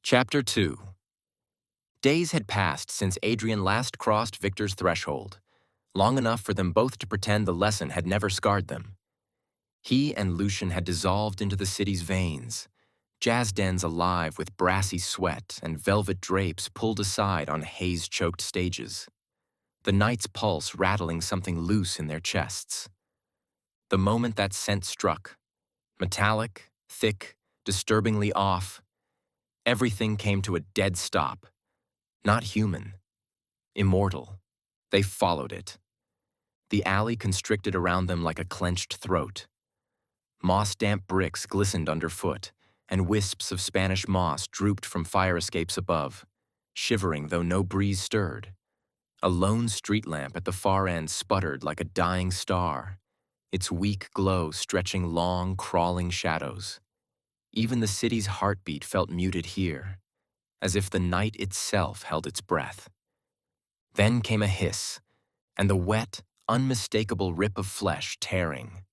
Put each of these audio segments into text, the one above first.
Chapter 2. Days had passed since Adrian last crossed Victor's threshold, long enough for them both to pretend the lesson had never scarred them. He and Lucian had dissolved into the city's veins, jazz dens alive with brassy sweat and velvet drapes pulled aside on haze-choked stages, the night's pulse rattling something loose in their chests. The moment that scent struck, metallic, thick, disturbingly off, everything came to a dead stop. Not human. Immortal. They followed it. The alley constricted around them like a clenched throat. Moss-damp bricks glistened underfoot, and wisps of Spanish moss drooped from fire escapes above, shivering though no breeze stirred. A lone street lamp at the far end sputtered like a dying star, its weak glow stretching long, crawling shadows. Even the city's heartbeat felt muted here, as if the night itself held its breath. Then came a hiss, and the wet, unmistakable rip of flesh tearing.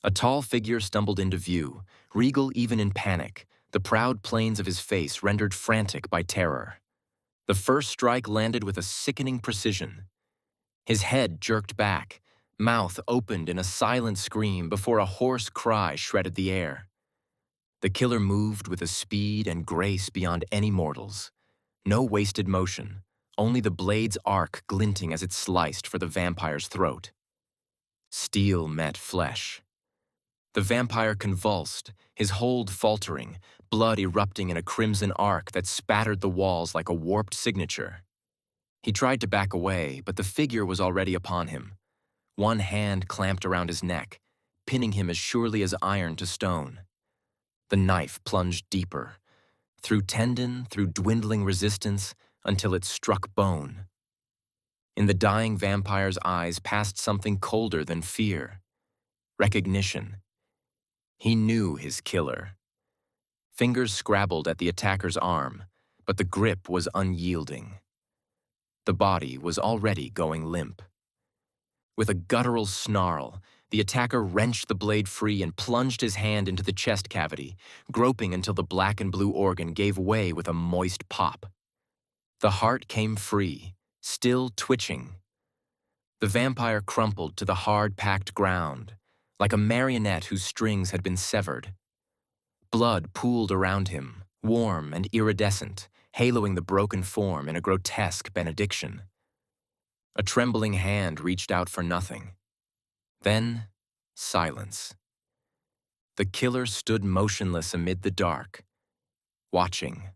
A tall figure stumbled into view, regal even in panic, the proud planes of his face rendered frantic by terror. The first strike landed with a sickening precision. His head jerked back, mouth opened in a silent scream before a hoarse cry shredded the air. The killer moved with a speed and grace beyond any mortal's. No wasted motion, only the blade's arc glinting as it sliced for the vampire's throat. Steel met flesh. The vampire convulsed, his hold faltering, blood erupting in a crimson arc that spattered the walls like a warped signature. He tried to back away, but the figure was already upon him. One hand clamped around his neck, pinning him as surely as iron to stone. The knife plunged deeper, through tendon, through dwindling resistance, until it struck bone. In the dying vampire's eyes passed something colder than fear. Recognition. He knew his killer. Fingers scrabbled at the attacker's arm, but the grip was unyielding. The body was already going limp. With a guttural snarl, the attacker wrenched the blade free and plunged his hand into the chest cavity, groping until the black and blue organ gave way with a moist pop. The heart came free, still twitching. The vampire crumpled to the hard-packed ground, like a marionette whose strings had been severed. Blood pooled around him, warm and iridescent, haloing the broken form in a grotesque benediction. A trembling hand reached out for nothing. Then, silence. The killer stood motionless amid the dark, watching,